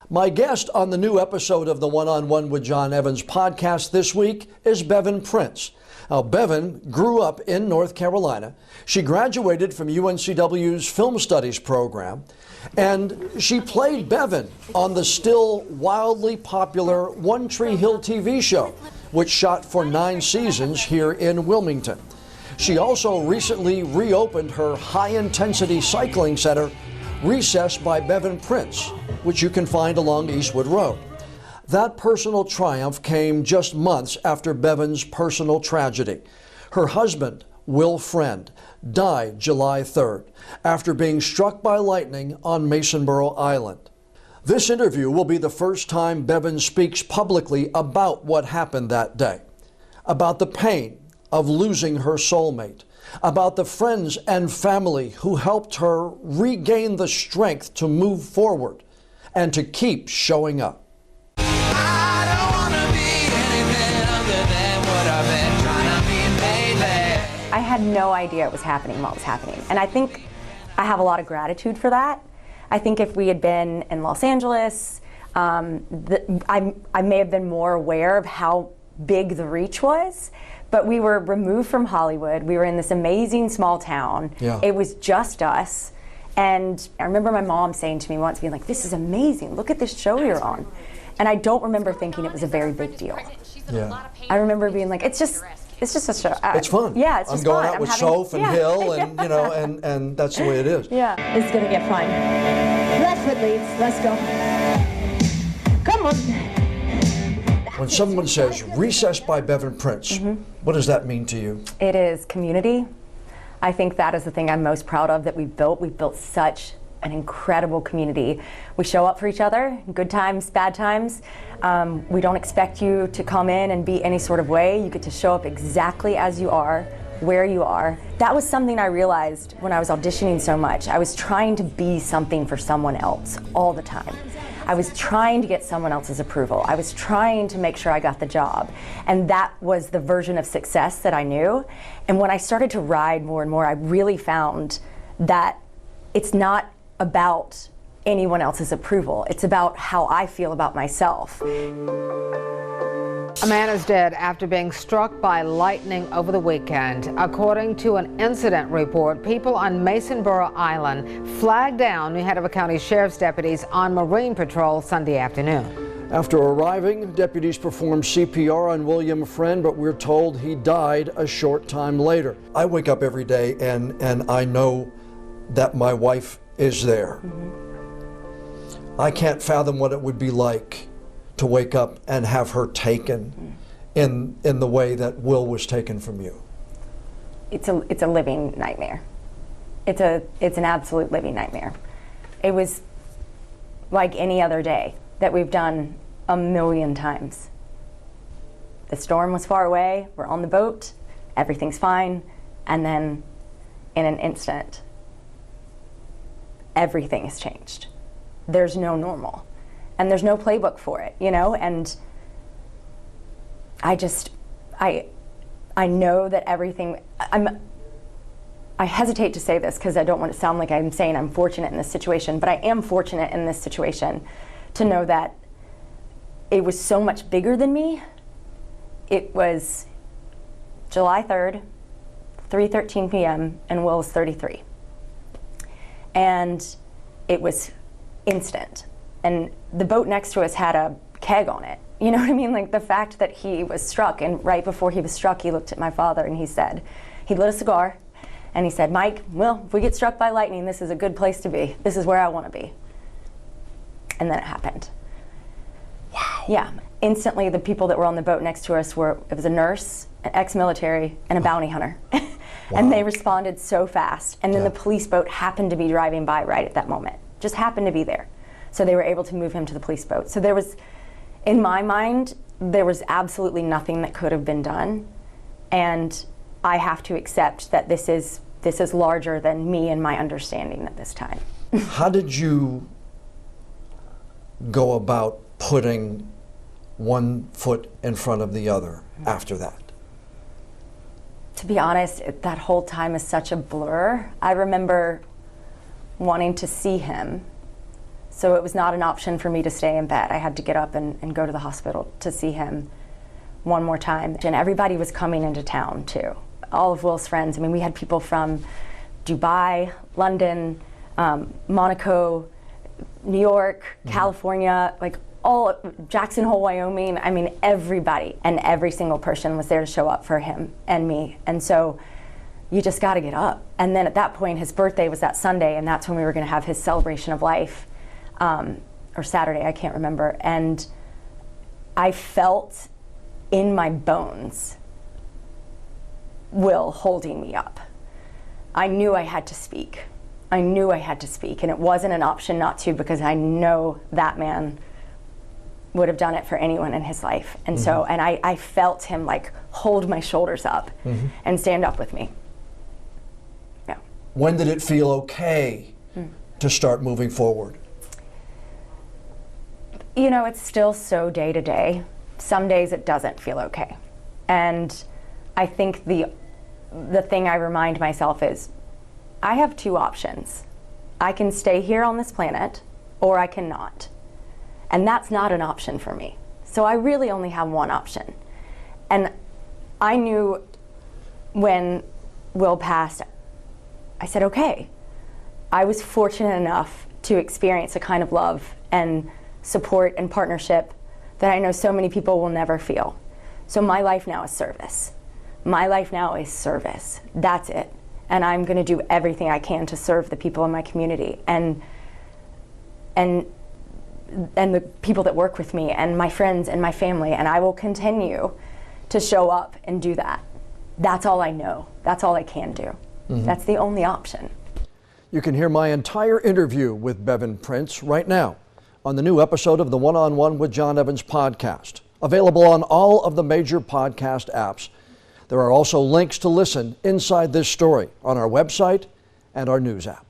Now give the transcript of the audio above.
My guest on the new episode of the One-on-One with Jon Evans podcast this week is Bevin Prince. Now, Bevin grew up in North Carolina. She graduated from UNCW's Film Studies program, and she played Bevin on the still wildly popular One Tree Hill TV show, which shot for 9 seasons here in Wilmington. She also recently reopened her high-intensity cycling center, Recess by Bevin Prince, which you can find along Eastwood Road. That personal triumph came just months after Bevin's personal tragedy. Her husband, Will Friend, died July 3rd after being struck by lightning on Masonboro Island. This interview will be the first time Bevin speaks publicly about what happened that day, about the pain of losing her soulmate, about the friends and family who helped her regain the strength to move forward and to keep showing up. I don't wanna be anything other than what I've been trying to be lately. I had no idea it was happening while it was happening. And I think I have a lot of gratitude for that. I think if we had been in Los Angeles, I may have been more aware of how big the reach was. But we were removed from Hollywood. We were in this amazing small town. Yeah. It was just us. And I remember my mom saying to me once, being like, "This is amazing. Look at this show you're on." And I don't remember thinking it was a very big deal. Yeah. I remember being like, it's just a show. It's fun. Yeah, it's just I'm going fun. out with having, Soph and Hill, and you know, and that's the way it is. Yeah. It's gonna get fun. Left foot leads. Let's go. Come on. When someone says Recess by Bevin Prince, what does that mean to you? It is community. I think that is the thing I'm most proud of that we've built. We've built such an incredible community. We show up for each other, good times, bad times. We don't expect you to come in and be any sort of way. You get to show up exactly as you are, where you are. That was something I realized when I was auditioning so much. I was trying to be something for someone else all the time. I was trying to get someone else's approval. I was trying to make sure I got the job. And that was the version of success that I knew. And when I started to ride more and more, I really found that it's not about anyone else's approval. It's about how I feel about myself. A man is dead after being struck by lightning over the weekend. According to an incident report, people on Masonboro Island flagged down New Hanover County Sheriff's deputies on Marine Patrol Sunday afternoon. After arriving, deputies performed CPR on William Friend, but we're told he died a short time later. I wake up every day and I know that my wife is there. I can't fathom what it would be like to wake up and have her taken in the way that Will was taken from you. It's a living nightmare. It's an absolute living nightmare. It was like any other day that we've done a million times. The storm was far away, we're on the boat, everything's fine, and then in an instant, everything has changed. There's no normal. And there's no playbook for it, you know? And I know that everything, I hesitate to say this because I don't want to sound like I'm saying I'm fortunate in this situation, but I am fortunate in this situation to know that it was so much bigger than me. It was July 3rd, 3:13 p.m., and Will was 33. And it was instant. And the boat next to us had a keg on it. You know what I mean? Like the fact that he was struck, and right before he was struck, he looked at my father and he said, he lit a cigar, and he said, "Mike, well, if we get struck by lightning, this is a good place to be. This is where I want to be." And then it happened. Wow. Yeah. Instantly, the people that were on the boat next to us it was a nurse, an ex-military, and a bounty hunter. And they responded so fast. And then the police boat happened to be driving by right at that moment. Just happened to be there. So they were able to move him to the police boat. So there was, in my mind, there was absolutely nothing that could have been done. And I have to accept that this is larger than me and my understanding at this time. How did you go about putting one foot in front of the other after that? To be honest, that whole time is such a blur. I remember wanting to see him So it was not an option for me to stay in bed. I had to get up and go to the hospital to see him one more time. And everybody was coming into town too. All of Will's friends. I mean, we had people from Dubai, London, Monaco, New York, California, like all Jackson Hole, Wyoming. I mean, everybody and every single person was there to show up for him and me. And so you just got to get up. And then at that point, his birthday was that Sunday, and that's when we were going to have his celebration of life, or Saturday, I can't remember. And I felt in my bones Will holding me up. I knew I had to speak. I knew I had to speak, and it wasn't an option not to, because I know that man would have done it for anyone in his life. And so, and I felt him like hold my shoulders up and stand up with me. Yeah. When did it feel okay to start moving forward? You know, it's still so day to day. Some days it doesn't feel okay. And I think the thing I remind myself is, I have two options. I can stay here on this planet, or I cannot. And that's not an option for me. So I really only have one option. And I knew when Will passed, I said, okay. I was fortunate enough to experience a kind of love and support and partnership that I know so many people will never feel. So my life now is service. My life now is service. That's it. And I'm going to do everything I can to serve the people in my community and the people that work with me and my friends and my family, and I will continue to show up and do that. That's all I know. That's all I can do. That's the only option. You can hear my entire interview with Bevin Prince right now on the new episode of the One-on-One with Jon Evans podcast, available on all of the major podcast apps. There are also links to listen inside this story on our website and our news app.